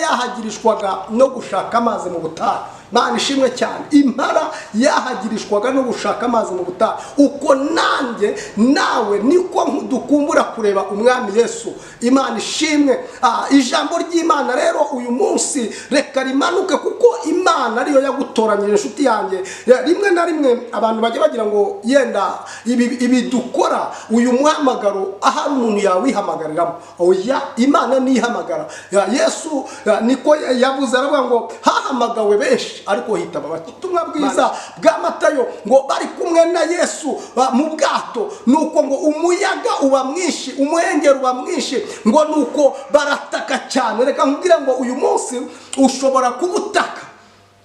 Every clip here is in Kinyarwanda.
yahagirishwaga no gushaka amazi mu butayu. Imana ishimwe cyane. Impara yahagirishwaga no gushaka amazi mu butayu. Uko nanjye nawe niko dukumbura kureba umwami Yesu. Imana ishimwe. Ijambo ry'Imana rero uyu munsi reka rimanuke, kuko Imana ariyo yagutoranyije inshuti yanjye. Rimwe na rimwe abantu bajya bagira ngo yenda ibi dukora uyu muhamagaro ahari umuntu yawihamagariramo. Oya, Imana nihamagara. Yesu niko yavuze, aravuga ngo hahamagawe benshi ariko hitaba bake. Ubutumwa bwiza bwa Matayo ngo bari kumwe na Yesu mu bwato, nuko ngo umuyaga uba mwinshi, umuhengeri uba mwinshi, ngo nuko barataka cyane. Reka nkubwire ngo uyu munsi ushobora kubutaka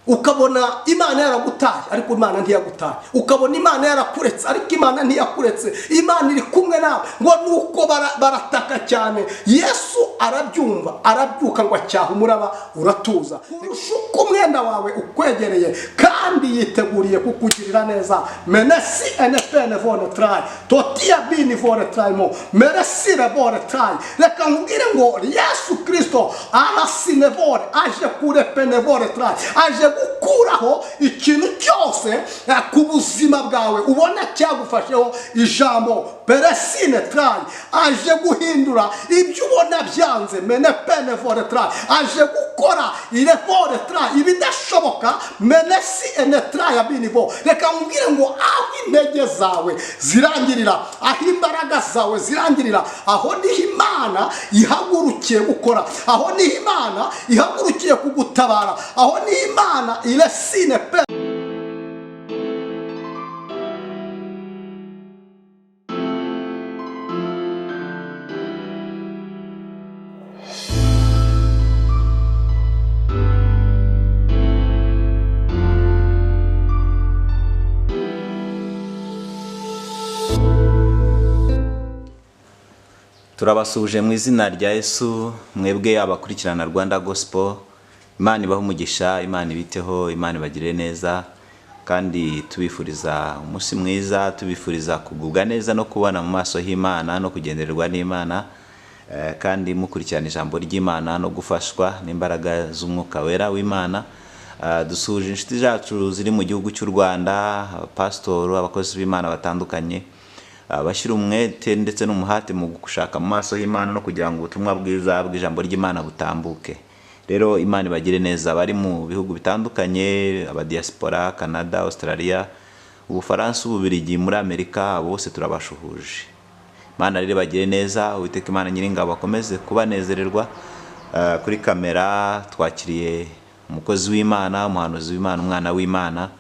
ukabona Imana yaragutaye ariko Imana ntiyagutaye, ukabona Imana yarakuretse ariko Imana ntiyakuretse. Imana iri kumwe nawe, ngo nuko barataka cyane. Yesu arabyumva, arabyuka ngo acyaha umuraba uratuza. Urushuka umwenda wawe ukwegereye kandi yiteguriye kukugirira neza. Menesi enefene vone try totia bini vone try mo meresi revore try. Reka nkubwire ngo Yesu Kristo arasine vore, aje kurepene vore try, aje gukuraho ikintu cyose ku buzima bwawe ubona cyagufasheho ijambo peresine try. Aje guhindura ibyo ubona byanze, mene pene vore try. Aje gukora ile vore try ibidashoboka, menesi ene try abinivo. Reka nkubwire ngo aho intege zawe zirangirira, aho imbaraga zawe zirangirira, aho niho Imana ihagurukiye gukora, aho niho Imana ihagurukiye kugutabara, aho niho Imana ilesine pe. Turabasuje mu izina rya Yesu, mwebwe abakurikirana Rwanda Gospel. Imana ibahe umugisha, Imana ibiteho, Imana ibagirire neza, kandi tubifuriza umunsi mwiza, tubifuriza kugubwa neza no kubana mu maso y'Imana no kugendererwa n'Imana, kandi mukurikirana ijambo ry'Imana no gufashwa n'imbaraga z'umwuka wera w'Imana. Dusuje inshuti zacu ziri mu gihugu cy'u Rwanda, abapasitoro, abakozi b'Imana batandukanye, bashyira umwete ndetse n'umuhate mu gushaka mu maso y'Imana no kugira ngo ubutumwa bwiza bw'ijambo ry'Imana butambuke. Rero Imana ibagire neza, bari mu bihugu bitandukanye, abadiaspora, Canada, Australia, Ubufaransa, Ububiligi, muri Amerika, bose turabashuhuje. Imana rero bagire neza, Uwiteka Imana Nyiringabo akomeze kubanezererwa. Kuri kamera twakiriye umukozi w'Imana, umuhanuzi w'Imana, umwana w'Imana,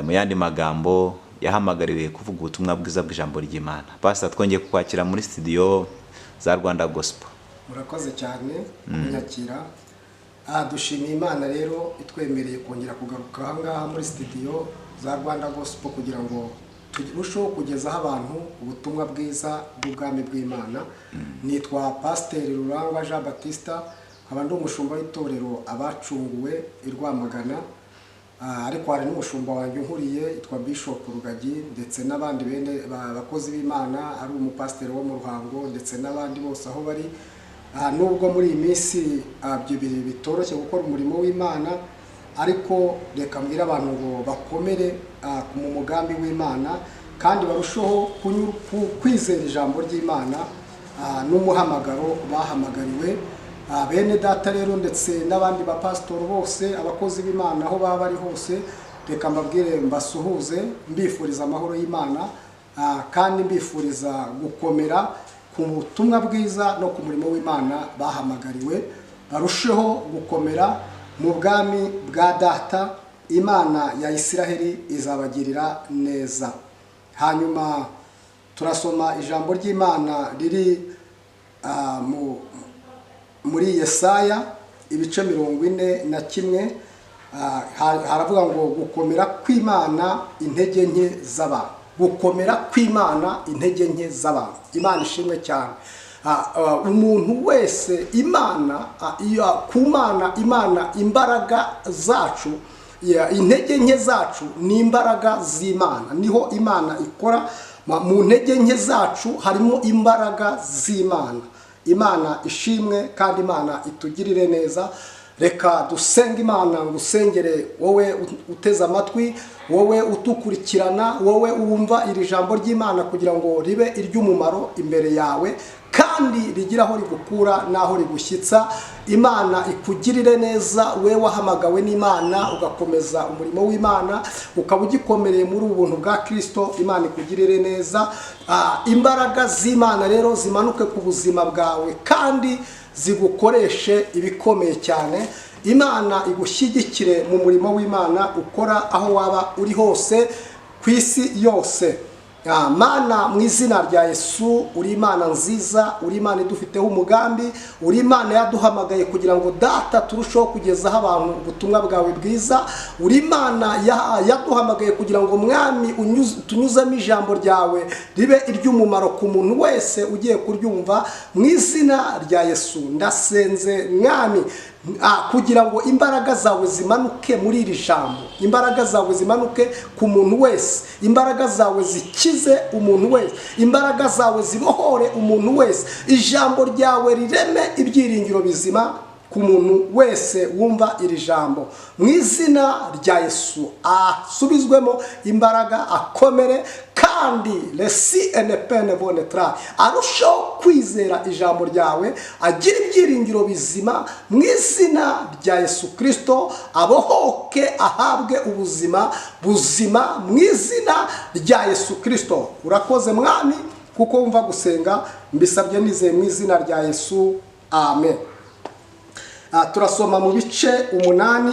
mu yandi magambo yahamagariwe kuvuga ubutumwa bwiza bw'ijambo ry'Imana. Pastor, twongeye kukwakira muri studio za Rwanda Gospel. Murakoze cyane kunyakira. Dushimiye Imana rero itwemereye kongera kugaruka aha ngaha muri studio za Rwanda Gospel kugira ngo turusheho kugezaho abantu ubutumwa bwiza bw'ubwami bw'Imana. Nitwa Pastor Rurangwa Jean Baptista, nkaba ndi umushumba w'itorero Abacunguwe i Rwamagana. Ariko hari n'umushumba wanjye nkuriye yitwa Bishop Rugagi, ndetse n'abandi bene bakozi b'Imana, ari umupasiteri wo mu Ruhango, ndetse n'abandi bose aho bari. Nubwo muri iyi minsi byibiri bitoroshye gukora umurimo w'Imana, ariko reka mbwira abantu ngo bakomere mu mugambi w'Imana kandi barusheho kwizera ijambo ry'Imana n'umuhamagaro bahamagariwe. Bene data rero ndetse n'abandi bapasitoro bose, abakozi b'Imana aho baba bari hose, reka mbabwire mbasuhuze, mbifuriza amahoro y'Imana, kandi mbifuriza gukomera ku butumwa bwiza no ku murimo w'Imana bahamagariwe. Barusheho gukomera mu bwami bwa data, Imana ya Isiraheli izabagirira neza. Hanyuma turasoma ijambo ry'Imana riri muri Yesaya ibice 41. Haravuga ngo gukomera kw'Imana intege nke z'abantu, gukomera kw'Imana intege nke z'abantu. Imana ishimwe cyane. Umuntu wese Imana Imana imbaraga zacu, intege nke zacu ni imbaraga z'Imana, niho Imana ikora. Mu ntege nke zacu harimo imbaraga z'Imana. Imana ishimwe kandi Imana itugirire neza. Reka dusenga Imana, ngusengere wowe uteze amatwi, wowe utukurikirana, wowe wumva iri jambo ry'Imana kugira ngo ribe iry'umumaro imbere yawe kandi rigira aho rigukura naho rigushyitsa. Imana ikugirire neza, we wahamagawe n'Imana ugakomeza umurimo w'Imana, ukaba ugikomereye muri ubuntu bwa Kristo. Imana ikugirire neza. Imbaraga z'Imana rero zimanuke ku buzima bwawe kandi zigukoreshe ibikomeye cyane. Imana igushyigikire mu murimo w'Imana ukora aho waba uri hose ku isi yose. Mana, mu izina rya Yesu, uri Imana nziza, uri Imana idufiteho umugambi, uri Imana yaduhamagaye kugira ngo data turusheho kugezaho abantu ubutumwa bwawe bwiza, uri Imana yaduhamagaye kugira ngo mwami tunyuzamo ijambo ryawe ribe iry'umumaro ku muntu wese ugiye kuryumva. Mu izina rya Yesu ndasenze mwami, kugira ngo imbaraga zawe zimanuke muri iri jambo, imbaraga zawe zimanuke ku muntu wese, imbaraga zawe zikize umuntu wese, imbaraga zawe zibohore umuntu wese, ijambo ryawe rireme ibyiringiro bizima ku muntu wese wumva iri jambo. Mu izina rya Yesu asubizwemo imbaraga, akomere kandi lesi enepene bonetra, arushaho kwizera ijambo ryawe, agira ibyiringiro bizima. Mu izina rya Yesu Kristo abohoke, ahabwe ubuzima buzima mu izina rya Yesu Kristo. Urakoze mwami kuko wumva gusenga, mbisabye nizeye mu izina rya Yesu, amen. Turasoma mu bice 8,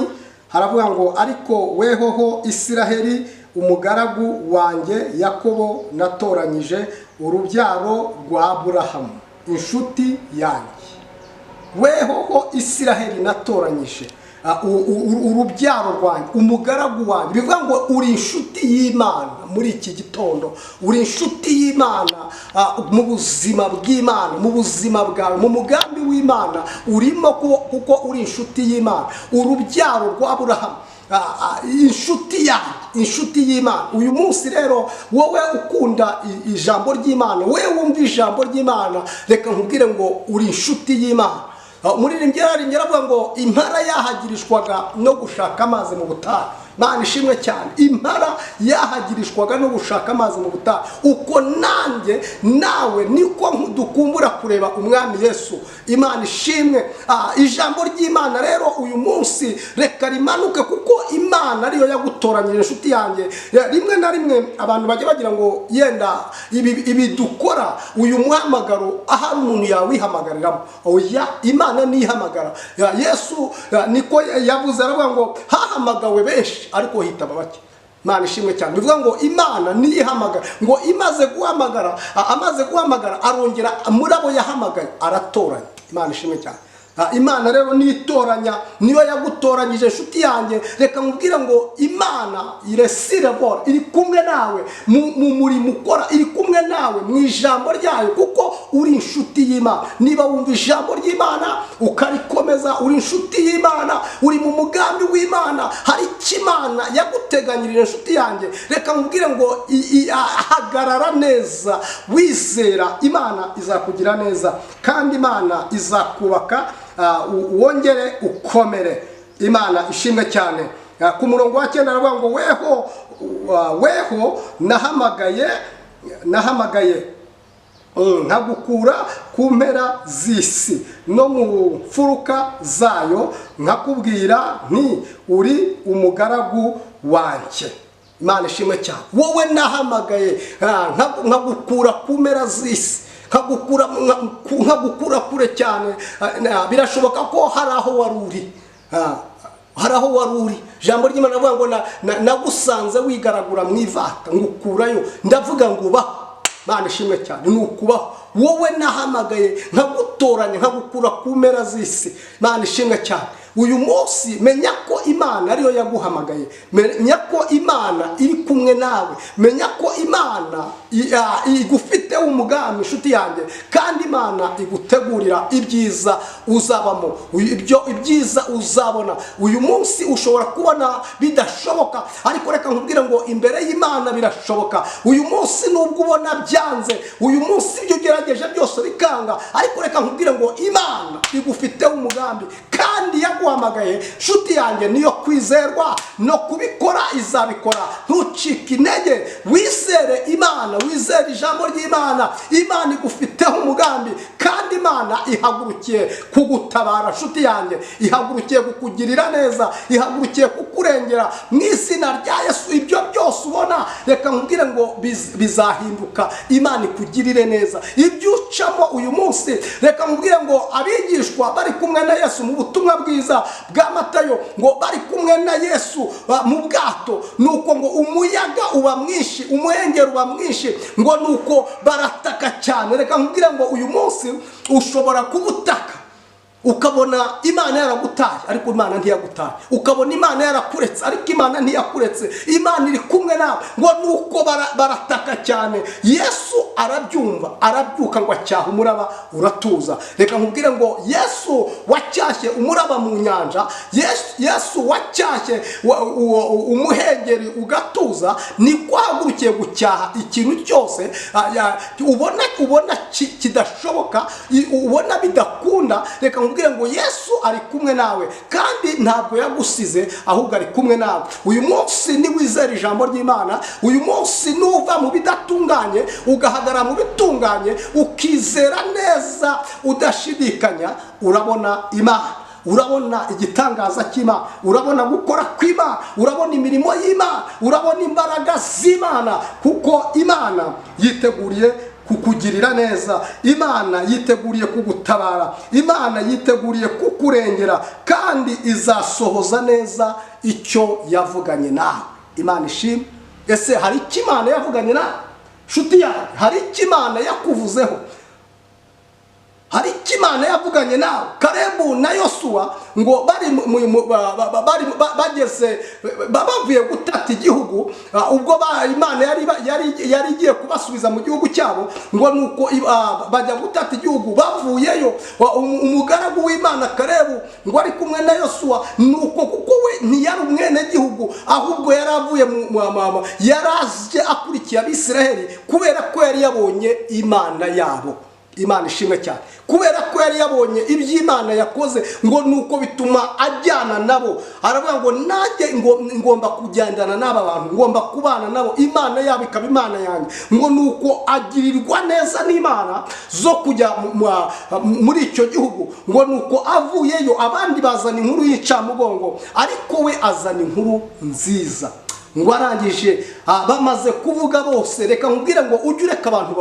haravuga ngo ariko wehoho Isiraheli umugaragu wanjye Yakobo natoranyije, urubyaro rwa Aburahamu inshuti yanjye. Wehoho Isiraheli natoranyije, urubyaro rwanjye, umugaragu wanjye. Bivuga ngo uri inshuti y'Imana muri iki gitondo, uri inshuti y'Imana mu buzima bw'Imana, mu buzima bwawe, mu mugambi w'Imana urimo, kuko uri inshuti y'Imana, urubyaro rwa Aburahamu, inshuti yanjye, inshuti y'Imana. Uyu munsi rero wowe ukunda ijambo ry'Imana, wowe wumva ijambo ry'Imana, reka nkubwire ngo uri inshuti y'Imana. Umuririmbyi yaravuga ngo impara yahagirishwaga no gushaka amazi mu butayu. Mana ishimwe cyane, impara yahagirishwaga no gushaka amazi mu butayu. Uko nanjye nawe niko dukumbura kureba umwami Yesu. Imana ishimwe. Ijambo ry'Imana rero uyu munsi reka rimanuke, kuko Imana ariyo yagutoranyije inshuti yanjye. Rimwe na rimwe abantu bajya bagira ngo yenda ibi dukora, uyu mwamagaro ahari umuntu yawihamagaramo. Oya, Imana nihamagara. Yesu niko yavuze, aravuga ngo hahamagawe benshi ariko hitaba bake. Mana ishimwe cyane. Bivuga ngo Imana niyihamagara, ngo amaze guhamagara arongera muri abo yahamagaye aratoranya. Imana ishimwe cyane. Imana rero nitoranya, niyo yagutoranyije inshuti yanjye. Reka nkubwire ngo Imana iresirevora, iri kumwe nawe mu murimo ukora, iri kumwe nawe mu ijambo ryayo, kuko uri inshuti y'Imana. Niba wumva ijambo ry'Imana ukarikomeza, uri inshuti y'Imana, uri mu mugambi w'Imana, hari ikimana yaguteganyirije inshuti yanjye. Reka nkubwire ngo hagarara neza, wizera, Imana izakugira neza kandi Imana izakubaka, wongere ukomere. Imana ishimwe cyane. Ku murongo wa 9 aravuga ngo weho nahamagaye nkagukura ku mpera z'isi no mu mfuruka zayo, nkakubwira nti uri umugaragu wanjye. Imana ishimwe cyane. Wowe nahamagaye nkagukura ku mpera z'isi, nkagukura kure cyane. Birashoboka ko hari aho wari uri, hari aho wari uri. Ijambo ry'Imana rivuga ngo nagusanze wigaragura mu ivata ngukurayo, ndavuga ngo ubaho. Mana ishimwe cyane, ni ukubaho. Wowe nahamagaye nkagutoranya nkagukura ku mpera z'isi. Mana ishimwe cyane. uyu munsi menya ko Imana ariyo yaguhamagaye, menya ko Imana iri kumwe nawe, menya ko Imana igufite umugambi inshuti yanjye, kandi Imana igutegurira ibyiza uzabamo, ibyiza uzabona. Uyu munsi ushobora kubona bidashoboka, ariko reka nkubwire ngo imbere y'Imana birashoboka. Uyu munsi nubwo ubona byanze, uyu munsi ibyo ugerageje byose bikanga, ariko reka nkubwire ngo Imana igufite umugambi kandi yaguhamagaye. Nshuti yanjye, niyo kwizerwa, no kubikora izabikora. Ntucike intege, wizere Imana, wizere ijambo ry'Imana. Imana igufiteho umugambi kandi Imana ihagurukiye kugutabara. Nshuti yanjye, ihagurukiye kukugirira neza, ihagurukiye kukurengera mu izina rya Yesu. Ibyo byose ubona, reka nkubwire ngo bizahinduka. Imana ikugirire neza ibyo ucamo uyu munsi. Reka nkubwire ngo abigishwa bari kumwe na Yesu mu butumwa bwiza bwa Matayo, ngo bari kumwe na Yesu mu bwato, nuko ngo umuyaga uba mwinshi, umuhengeri uba mwinshi, ngo nuko barataka cyane. Reka nkubwire ngo uyu munsi ushobora kubutaka ukabona Imana yaragutaye, ariko Imana ntiyagutaye. Ukabona Imana yarakuretse, ariko Imana ntiyakuretse. Imana iri kumwe nawe, ngo nuko barataka cyane. Yesu arabyumva, arabyuka ngo acyaha umuraba uratuza. Reka nkubwire ngo Yesu wacyashye umuraba mu nyanja, Yesu wacyashye umuhengeri ugatuza, niko ahagurukiye gucyaha ikintu cyose ubona kidashoboka, ubona bidakunda. Reka nkubwire ngo Yesu ari kumwe nawe, kandi ntabwo yagusize, ahubwo ari kumwe nawe. Uyu munsi niwizera ijambo ry'Imana, uyu munsi nuva mu bidatunganye ugahagarara mu bitunganye, ukizera neza udashidikanya, urabona Imana, urabona igitangaza cy'Imana, urabona gukora kw'Imana, urabona imirimo y'Imana, urabona imbaraga z'Imana, kuko Imana yiteguriye kukugirira neza. Imana yiteguriye kugutabara, Imana yiteguriye kukurengera, kandi izasohoza neza icyo yavuganye nawe. Imana ishimwe. Ese hari icyo Imana yavuganye nawe? Nshuti yanjye, hari icyo Imana yakuvuzeho? Hari icyo Imana yavuganye nawe? Kalebu na Yosuwa ngo bageze bavuye gutata igihugu, ubwo Imana yari igiye kubasubiza mu gihugu cyabo, ngo nuko bajya gutata igihugu. Bavuyeyo, umugaragu w'Imana Kalebu ngo ari kumwe na Yosuwa, nuko kuko we ntiyari umwene gihugu, ahubwo yari avuye yaraje akurikiye Abisiraheli, kubera ko yari yabonye Imana yabo. Imana ishimwe cyane. Kubera ko yari yabonye iby'Imana yakoze, ngo nuko bituma ajyana nabo. Aravuga ngo nanjye ngomba kugendana n'aba bantu, ngomba kubana nabo, Imana yabo ikaba Imana yanjye. Ngo nuko agirirwa neza n'Imana zo kujya muri icyo gihugu. Ngo nuko avuyeyo, abandi bazana inkuru y'incamugongo, ariko we azana inkuru nziza. Ngo arangije bamaze kuvuga bose, reka nkubwire ngo ujye ureka abantu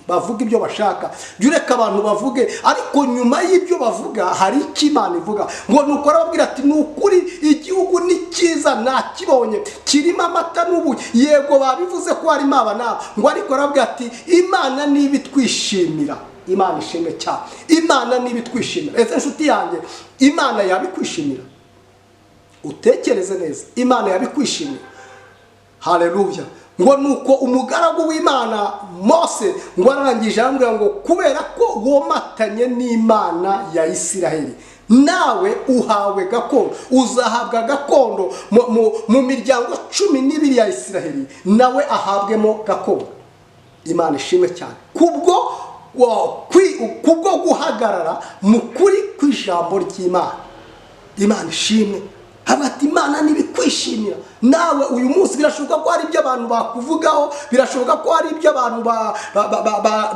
bavuge ibyo bashaka, ujye ureka abantu bavuge, ariko nyuma y'ibyo bavuga hari icyo Imana ivuga. Ngo nuko arababwira ati ni ukuri igihugu ni cyiza, nakibonye, kirimo amata n'ubuki. Yego babivuze ko harimo aba n'aba, ngo ariko arababwira ati Imana niba itwishimira. Imana ishimwe cyane. Imana niba itwishimira. Ese nshuti yanjye, Imana yabikwishimira? Utekereze neza, Imana yabikwishimira? Haleluya. Ngo nuko umugaragu w'Imana Mose ngo arangije arambwira ngo kubera ko womatanye n'Imana ya Isiraheli, nawe uhawe gakondo, uzahabwa gakondo mu miryango 12 ya Isiraheli, nawe ahabwemo gakondo. Imana ishimwe cyane. Kubwo guhagarara mu kuri kw'ijambo ry'Imana. Imana ishimwe. Habati Imana nibikwishimira. Nawe uyu munsi birashoboka ko hari ibyo abantu bakuvugaho, birashoboka ko hari ibyo abantu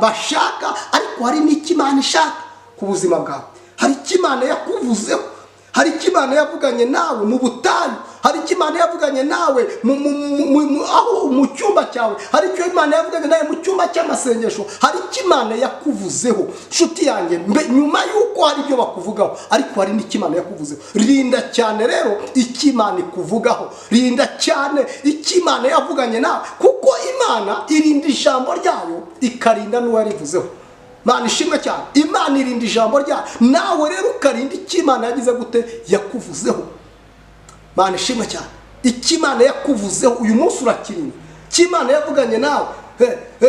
bashaka, ariko hari n'icyo Imana ishaka ku buzima bwawe. Hari icyo Imana yakuvuzeho, hari icyo Imana yavuganye nawe mu butayu, hari icyo Imana yavuganye nawe mu cyumba cyawe, hari icyo Imana yavuganye nawe mu cyumba cy'amasengesho, hari icyo Imana yakuvuzeho. Nshuti yanjye, nyuma y'uko hari ibyo bakuvugaho, ariko hari n'icyo Imana yakuvuzeho. Rinda cyane rero icyo Imana ikuvugaho, rinda cyane icyo Imana yavuganye nawe, kuko Imana irinda ijambo ryayo ikarinda n'uwarivuzeho. Imana ishimwe cyane. Imana irinda ijambo ryayo, nawe rero ukarinda icyo Imana yagize gute, yakuvuzeho. Imana ishimwe cyane. Icyo Imana yakuvuzeho uyu munsi urakirinda, icyo Imana yavuganye nawe.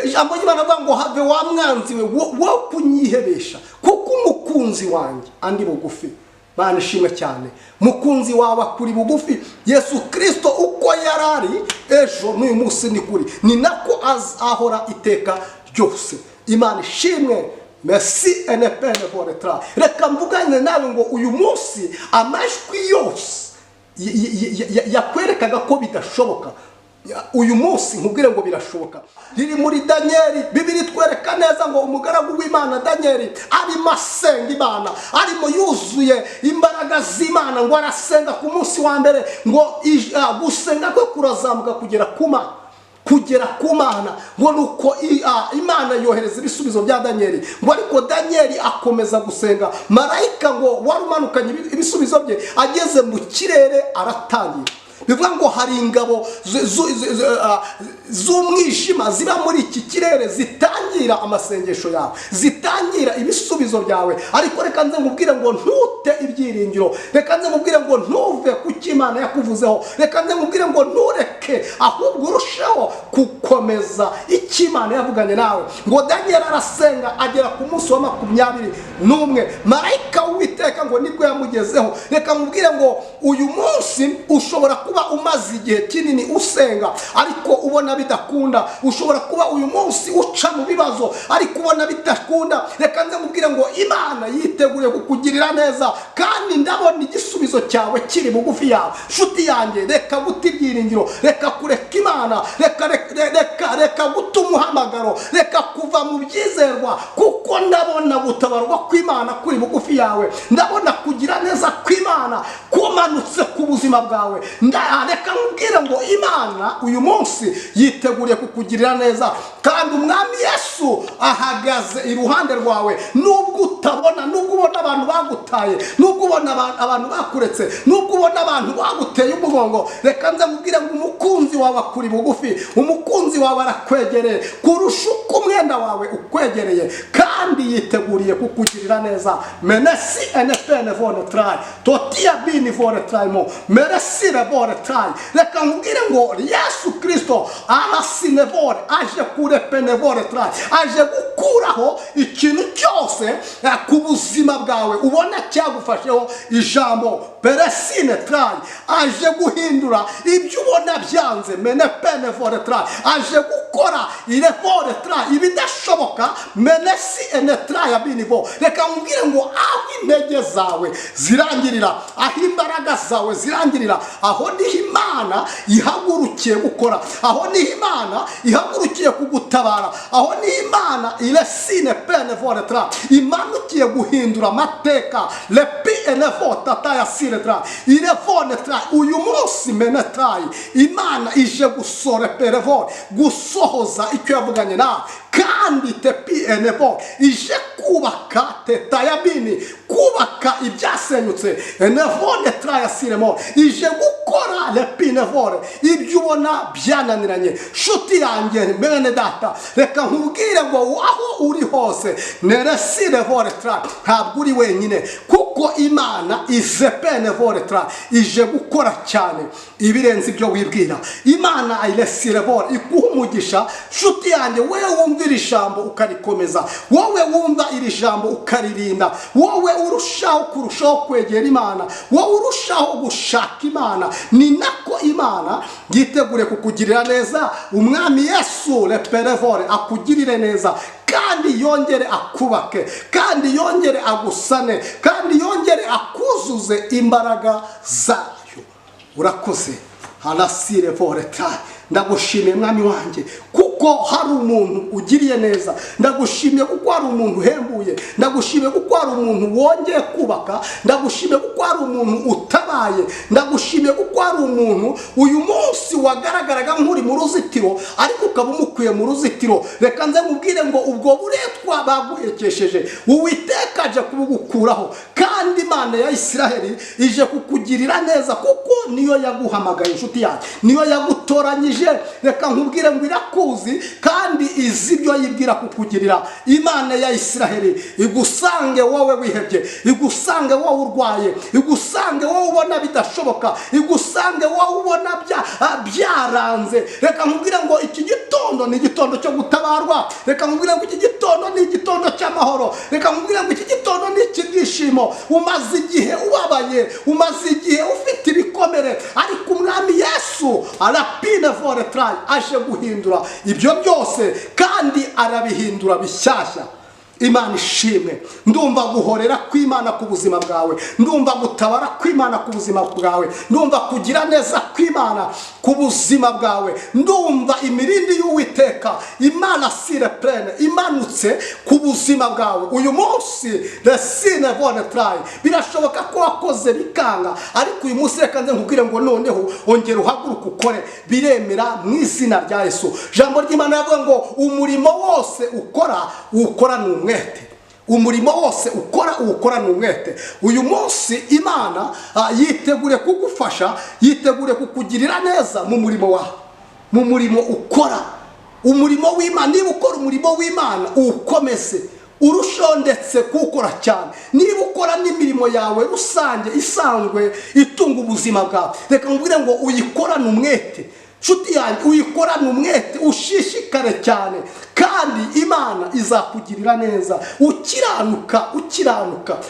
Ijambo ry'Imana avuga ngo have wa mwanzi we wo kunyihebesha, kuko umukunzi wanjye andi bugufi. Imana ishimwe cyane. Mukunzi wawe akuri bugufi. Yesu Kristo uko yarari ejo n'uyu munsi ni kuri, ni nako ahora iteka ryose. Imana ishimwe. Merci NPN Voretra. Reka mvugane nawe ngo uyu munsi amajwi yose yakwerekaga ko bidashoboka, uyu munsi nkubwire ngo birashoboka. Riri muri Danieli, Bibiri twereka neza ngo umugaragu w'Imana Danieli arimo asenga Imana, arimo yuzuye imbaraga z'Imana, ngo arasenga ku munsi wa mbere, ngo gusenga kwe kurazamuka kugera ku Mana, ngo nuko Imana yohereza ibisubizo bya Danieli. Ngo ariko Danieli akomeza gusenga, marayika ngo warumanukanye ibisubizo bye ageze mu kirere aratangira. Bivuga ngo hari ingabo z'umwijima ziba muri iki kirere zitangira amasengesho yawe, zitangira ibisubizo byawe. Ariko reka nze nkubwire ngo ntute ibyiringiro, reka nze nkubwire ngo ntuve ku cyo Imana yakuvuzeho, reka nze nkubwire ngo ntureke, ahubwo urusheho gukomeza icyo Imana yavuganye nawe. Ngo Daniel arasenga agera ku munsi wa 21, marayika w'Uwiteka ngo nibwo yamugezeho. Reka nkubwire ngo uyu munsi ushobora kuba umaze igihe kinini usenga ariko ubona bidakunda, ushobora kuba uyu munsi uca mu bibazo ariko ubona bidakunda. Reka nze nkubwire ngo Imana yiteguriye kukugirira neza, kandi ndabona igisubizo cyawe kiri bugufi yawe. Nshuti yanjye, reka guta ibyiringiro, reka kureka Imana, reka guta umuhamagaro, reka kuva mu byizerwa, kuko ndabona gutabarwa kw'Imana kuri bugufi yawe. Ndabona kugira neza kw'Imana kumanutse ku buzima bwawe. Reka nkubwire ngo Imana uyu munsi yiteguriye kukugirira neza, kandi umwami Yesu ahagaze iruhande rwawe. Nubwo utabona, nubwo ubona abantu bagutaye, nubwo ubona abantu bakuretse, nubwo ubona abantu baguteye umugongo, reka nze nkubwire ngo umukunzi wawe akuri bugufi. Umukunzi wawe arakwegereye kurusha uko umwenda wawe ukwegereye, kandi yiteguriye kukugirira neza. Menesi NPN Voretra totia bini Voretra mo meresi Voretra. Reka nkubwire ngo Yesu Kristo arasinevore, aje kurepene Voretra, aje gukuraho ikintu cyose ku buzima bwawe ubona cyagufasheho ijambo peresine trai. Aje guhindura ibyo ubona byanze, menepene Voretra, aje gukora ile Voretra ibidashoboka, menesi enetra ya binivo. Reka nkubwire ngo aho intege zawe zirangirira, aho imbaraga zawe zirangirira, aho niho Imana ihagurukiye gukora, aho niho Imana ihagurukiye kugutabara, aho niho Imana ilesine pene Voretra imanukiye guhindura amateka. Lepi enevota ya siretra ile Voretra uyu munsi menetrai Imana ije gusore perevore, gusohoza icyo yavuganye nawe, kandi tepi enevo ije kubaka tetayabini, kubaka ibyasenyutse. Voretra ya siremo ije gukora lepinevore ibyo ubona byananiranye. Shuti yanjye mene data, reka nkubwire ngo aho uri hose neresire Voretra ntabwo uri wenyine, kuko Imana ize pene Voretra ije gukora cyane ibirenze ibyo wibwira. Imana ayilesire Vore ikuha umugisha. Shuti yanjye, wewe wumva iri jambo ukarikomeza, wowe wumva iri jambo ukaririnda, wowe kurushaho kwegera Imana, wowe urushaho gushaka Imana, ni nako Imana yitegure kukugirira neza. Umwami Yesu leperevore akugirire neza, kandi yongere akubake, kandi yongere agusane, kandi yongere akuzuze imbaraga zayo. Urakoze. Halasire Voretra. Ndagushimiye mwami wanjye kuko hari umuntu ugiriye neza, ndagushimiye kuko hari umuntu uhembuye, ndagushimiye kuko hari umuntu wongeye kubaka, ndagushimiye kuko hari umuntu utabaye, ndagushimiye kuko hari umuntu uyu munsi wagaragaraga nk'uri mu ruzitiro ariko ukaba umukwiye mu ruzitiro. Reka nze nkubwire ngo ubwo buretwa baguhekesheje Uwiteka aje kubugukuraho, kandi Imana ya Isiraheli ije kukugirira neza kuko niyo yaguhamagaye. Inshuti yanjye niyo yagutoranyije. Reka nkubwire ngo irakuzi, irakuzi kandi izi ibyo yibwira kukugirira. Imana ya Isiraheli igusange wowe wihebye, igusange wowe urwaye, igusange wowe ubona bidashoboka, igusange wowe ubona byaranze. Reka nkubwire ngo iki gitondo ni igitondo cyo gutabarwa. Reka nkubwire ngo iki gitondo ni igitondo cy'amahoro. Reka nkubwire ngo iki gitondo ni icy'ibyishimo. Umaze igihe ubabaye, umaze igihe ufite ibikomere, ariko umwami Yesu arapine foretraye aje guhindura ibyo byose kandi arabihindura bishyashya. Imana ishimwe. Ndumva guhorera kw'Imana ku buzima bwawe, ndumva gutabara kw'Imana ku buzima bwawe, ndumva kugira neza kw'Imana ku buzima bwawe, ndumva imirindi y'Uwiteka Imana sire plene imanutse ku buzima bwawe uyu munsi. Resine vonetraye birashoboka ko wakoze bikanga, ariko uyu munsi reka nze nkubwire ngo noneho ongera uhaguruka ukore, biremera mu izina rya Yesu. Jambo ry'Imana yavuga ngo umurimo wose ukora ni umurimo wose ukora ni umwete. Uyu munsi Imana yitegure kugufasha, yitegure kukugirira neza mu murimo wawe, mu murimo ukora umurimo w'Imana. Niba ukora umurimo w'Imana ukomeze urushaho ndetse kuwukora cyane. Niba ukora n'imirimo yawe rusange isanzwe itunga ubuzima bwawe, reka nkubwire ngo uyikorane umwete. Nshuti yanjye, uyikorane umwete, ushishikare cyane, kandi Imana izakugirira neza. Ukiranuka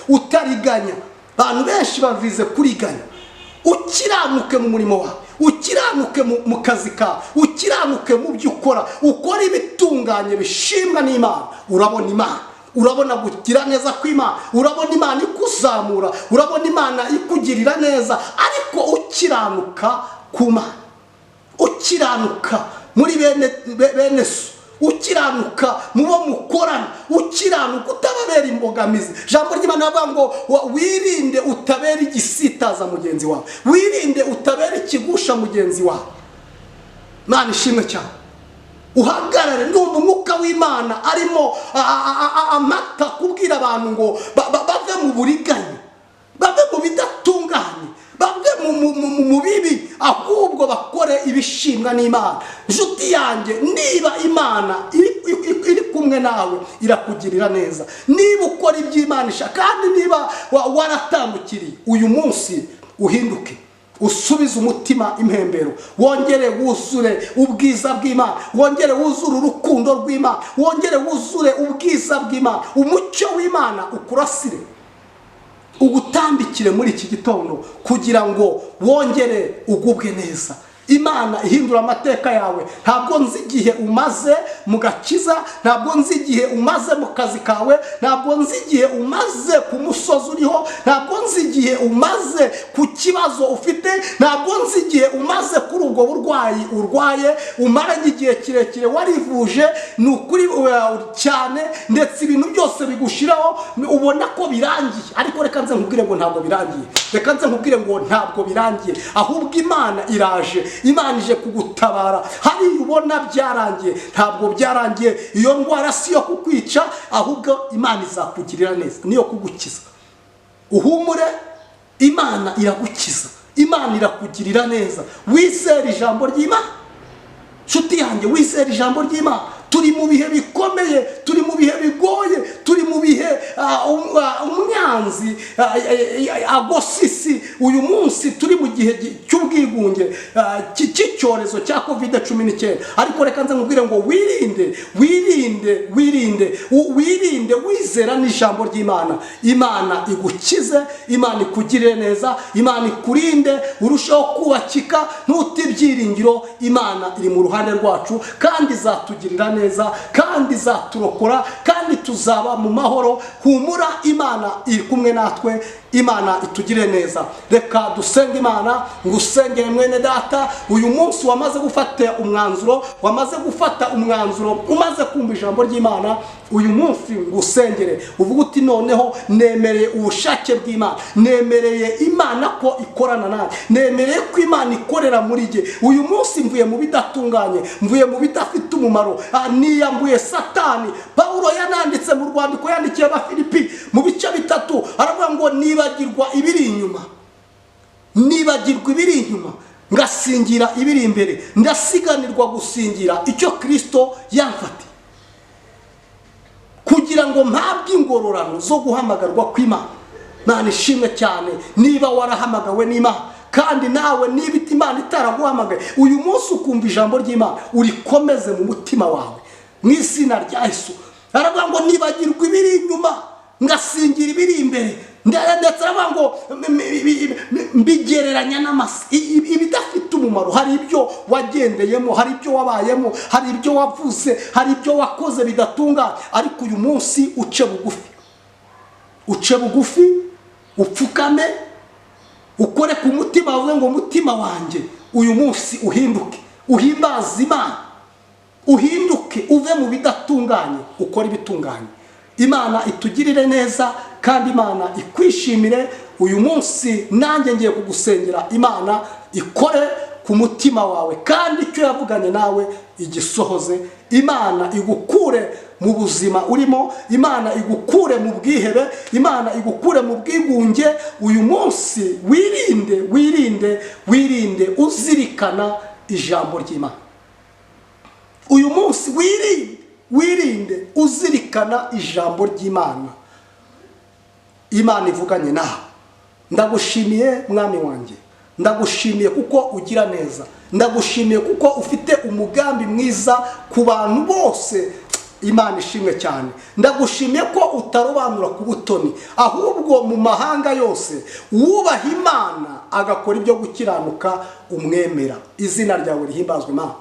utariganya. Abantu benshi bavize kuriganya. Ukiranuke mu murimo wawe, ukiranuke mu kazi kawe, ukiranuke mu byo ukora ibitunganye bishimwa n'Imana. Urabona Imana, urabona kugira neza kw'Imana, urabona Imana ikuzamura, urabona Imana ikugirira neza. Ariko ukiranuka ku Mana, ukiranuka muri bene so, ukiranuka mu bo mukorana, ukiranuka utababera imbogamizi. Jambo ry'Imana rivuga ngo wirinde utabera igisitaza mugenzi wawe, wirinde utabera ikigusha mugenzi wawe. Imana ishimwe cyane. Uhagarare. Ndumva umwuka w'Imana arimo amata kubwira abantu ngo bave mu buriganya, bave mu bidatunganye, bave mu bibi, ahubwo bakore ibishimwa n'Imana. Nshuti yanjye, niba Imana iri kumwe nawe irakugirira neza. Niba ukora iby'Imana ishaka, kandi niba waratambukiriye, uyu munsi uhinduke, usubize umutima impembero, wongere wuzure ubwiza bw'Imana, wongere wuzure urukundo rw'Imana, wongere wuzure ubwiza bw'Imana. Umucyo w'Imana ukurasire, ugutambikire muri iki gitondo kugira ngo wongere ugubwe neza. Imana ihindura amateka yawe. Ntabwo nzi igihe umaze mu gakiza, ntabwo nzi igihe umaze mu kazi kawe, ntabwo nzi igihe umaze ku musozi uriho, ntabwo nzi igihe umaze ku kibazo ufite, ntabwo nzi igihe umaze kuri ubwo burwayi urwaye, umaranye igihe kirekire warivuje, ni ukuri cyane, ndetse ibintu byose bigushiraho ubona ko birangiye. Ariko reka nze nkubwire ngo ntabwo birangiye, reka nze nkubwire ngo ntabwo birangiye, ahubwo Imana iraje. Imana ije kugutabara. Hari ubona byarangiye, ntabwo byarangiye. Iyo ndwara si yo kukwica, ahubwo Imana izakugirira neza, niyo kugukiza. Uhumure, Imana iragukiza, Imana irakugirira neza. Wizere ijambo ry'Imana. Nshuti yanjye, wizere ijambo ry'Imana. Turi mu bihe bikomeye, turi mu bihe bigoye, turi mu bihe umwanzi agosisi. Uyu munsi turi mu gihe cy'ubwigunge cy'icyorezo cya COVID-19. Ariko reka nze nkubwire ngo wirinde wizera n'ijambo ry'Imana. Imana igukize, Imana ikugirire neza, Imana ikurinde, urushaho kubakika, ntutibyiringiro. Imana iri mu ruhande rwacu kandi izatugirira neza, kandi izaturokora, kandi tuzaba mu mahoro. Humura, Imana iri kumwe natwe, Imana itugire neza. Reka dusenge Imana. Ngusengere mwene data, uyu munsi wamaze gufata umwanzuro, umaze kumva ijambo ry'Imana. Uyu munsi ngusengere uvuga uti noneho nemereye ubushake bw'Imana, nemereye Imana ko ikorana nawe, nemereye ko Imana ikorera muri jye. Uyu munsi mvuye mu bidatunganye, mvuye mu bidafite umumaro, niyambuye Satani. Pawulo yananditse mu rwandiko yandikiye Abafilipi mu bice 3, aravuga ngo nibagirwa ibiri inyuma, ngasingira ibiri imbere, ndasiganirwa gusingira icyo Kristo yamfatiye, kugira ngo mpabwe ingororano zo guhamagarwa kw'Imana. Imana ishimwe cyane. Niba warahamagawe n'Imana, kandi nawe niba Imana itaraguhamagaye, uyu munsi ukumva ijambo ry'Imana, urikomeze mu mutima wawe mu izina rya Yesu. Aravuga ngo nibagirwa ibiri inyuma, ngasingira ibiri imbere, ndetse aravuga ngo mbigereranya n'amasi, ibidafite umumaro. Hari ibyo wagendeyemo, hari ibyo wabayemo, hari ibyo wavuze, hari ibyo wakoze bidatunganye, ariko uyu munsi uce bugufi, uce bugufi, upfukame, ukore ku mutima wawe ngo umutima wanjye uyu munsi uhinduke, uhimbaze Imana, uhinduke, uve mu bidatunganye ukora ibitunganye. Imana itugirire neza kandi Imana ikwishimire. Uyu munsi nanjye ngiye kugusengera, Imana ikore ku mutima wawe kandi icyo yavuganye nawe igisohoze. Imana igukure mu buzima urimo, Imana igukure mu bwihebe, Imana igukure mu bwigunge. Uyu munsi wirinde uzirikana ijambo ry'Imana. Uyu munsi wirinde uzirikana ijambo ry'Imana. Imana ivuganye nawe. Ndagushimiye mwami wanjye, ndagushimiye kuko ugira neza, ndagushimiye kuko ufite umugambi mwiza ku bantu bose. Imana ishimwe cyane. Ndagushimiye ko utarobanura ku butoni, ahubwo mu mahanga yose wubaha Imana agakora ibyo gukiranuka umwemera. Izina ryawe rihimbazwe Imana.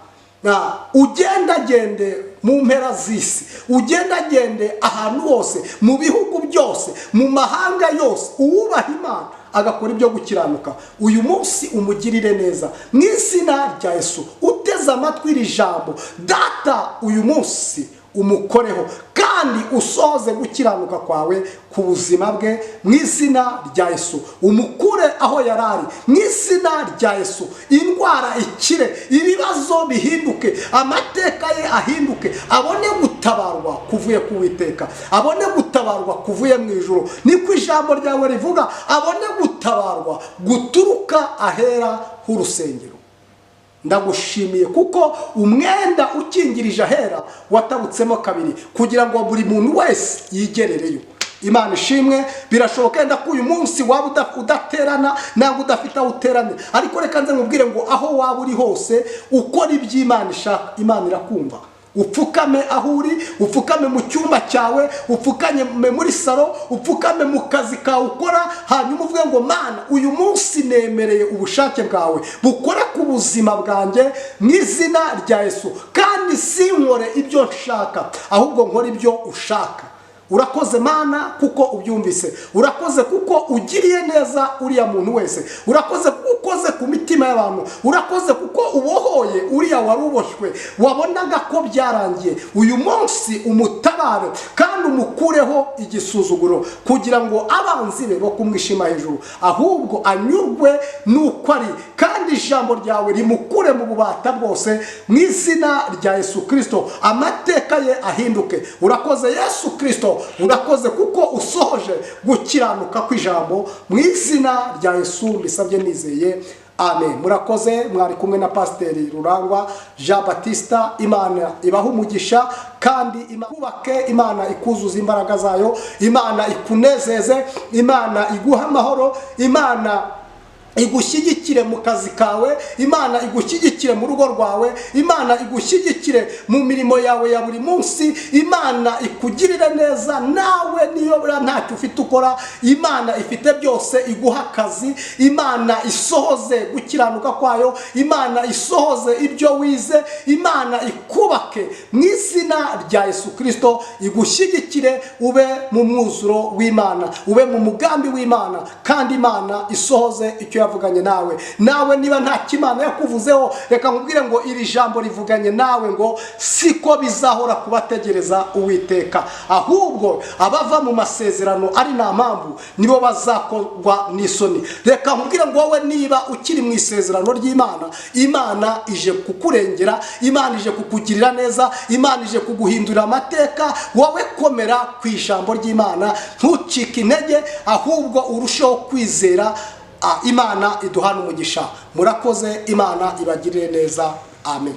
Ugendagende mu mpera z'isi, ugendagende ahantu hose, mu bihugu byose, mu mahanga yose, uwubaha Imana agakora ibyo gukiranuka. Uyu munsi umugirire neza mu izina rya Yesu. Uteze amatwi iri jambo, Data, uyu munsi umukoreho kandi usohoze gukiranuka kwawe ku buzima bwe mu izina rya Yesu. Umukure aho yarari mu izina rya Yesu. Indwara ikire, ibibazo bihinduke, amateka ye ahinduke, abone gutabarwa kuvuye ku Uwiteka, abone gutabarwa kuvuye mu ijuru. Niko ijambo ryawe rivuga, abone gutabarwa guturuka ahera h'urusengero. Ndagushimiye kuko umwenda ukingirije ahera watabutsemo kabiri, kugira ngo buri muntu wese yigerereyo. Imana ishimwe. Birashoboka wenda ko uyu munsi waba udaterana nangwa udafite aho uteranira, ariko reka nze nkubwire ngo aho waba uri hose ukora iby'Imana ishaka, Imana irakumva. Upfukame aho uri, upfukame mu cyumba cyawe, upfukame muri salo, upfukame mu kazi kawe ukora, hanyuma uvuge ngo Mana, uyu munsi nemereye ubushake bwawe bukore ku buzima bwanjye mu izina rya Yesu, kandi sinkore ibyo nshaka ahubwo nkore ibyo ushaka. Urakoze Mana kuko ubyumvise, urakoze kuko ugiriye neza uriya muntu wese, urakoze kuko ukoze ku mitima y'abantu, urakoze kuko ubohoye uriya wari uboshwe wabonaga ko byarangiye. Uyu munsi umutabare kandi umukureho igisuzuguro, kugira ngo abanzi be bo kumwishima hejuru, ahubwo anyurwe nuko ari, kandi ijambo ryawe rimukure mu bubata bwose mu izina rya Yesu Kristo. Amateka ye ahinduke. Urakoze Yesu Kristo, urakoze kuko usohoje gukiranuka kw'ijambo mu izina rya Yesu mbisabye nizeye, amen. Murakoze. Mwari kumwe na Pasiteri Rurangwa Jean Baptiste. Imana ibaha umugisha kandi ikubake, Imana ikuzuza imbaraga zayo, Imana ikunezeze, Imana iguha amahoro, Imana igushyigikire mu kazi kawe, Imana igushyigikire mu rugo rwawe, Imana igushyigikire mu mirimo yawe ya buri munsi, Imana ikugirire neza. Nawe niyo ntacyo ufite ukora, Imana ifite byose, iguha akazi, Imana isohoze gukiranuka kwayo, Imana isohoze ibyo wize, Imana ikubake mu izina rya Yesu Kristo. Igushyigikire, ube mu mwuzuro w'Imana, ube mu mugambi w'Imana, kandi Imana isohoze icyo yavuganye nawe. Niba nta kimana yakuvuzeho, reka nkubwire ngo iri jambo rivuganye nawe ngo siko bizahora kubategereza Uwiteka, ahubwo abava mu masezerano ari nta mpamvu nibo bazakorwa n'isoni. Reka nkubwire ngo wowe niba ukiri mu isezerano ry'Imana, Imana ije kukurengera, Imana ije kukugirira neza, Imana ije kuguhindurira amateka. Wowe komera ku ijambo ry'Imana, ntucike intege, ahubwo urusheho kwizera Imana iduhana umugisha. Murakoze, Imana ibagirire neza. Amen.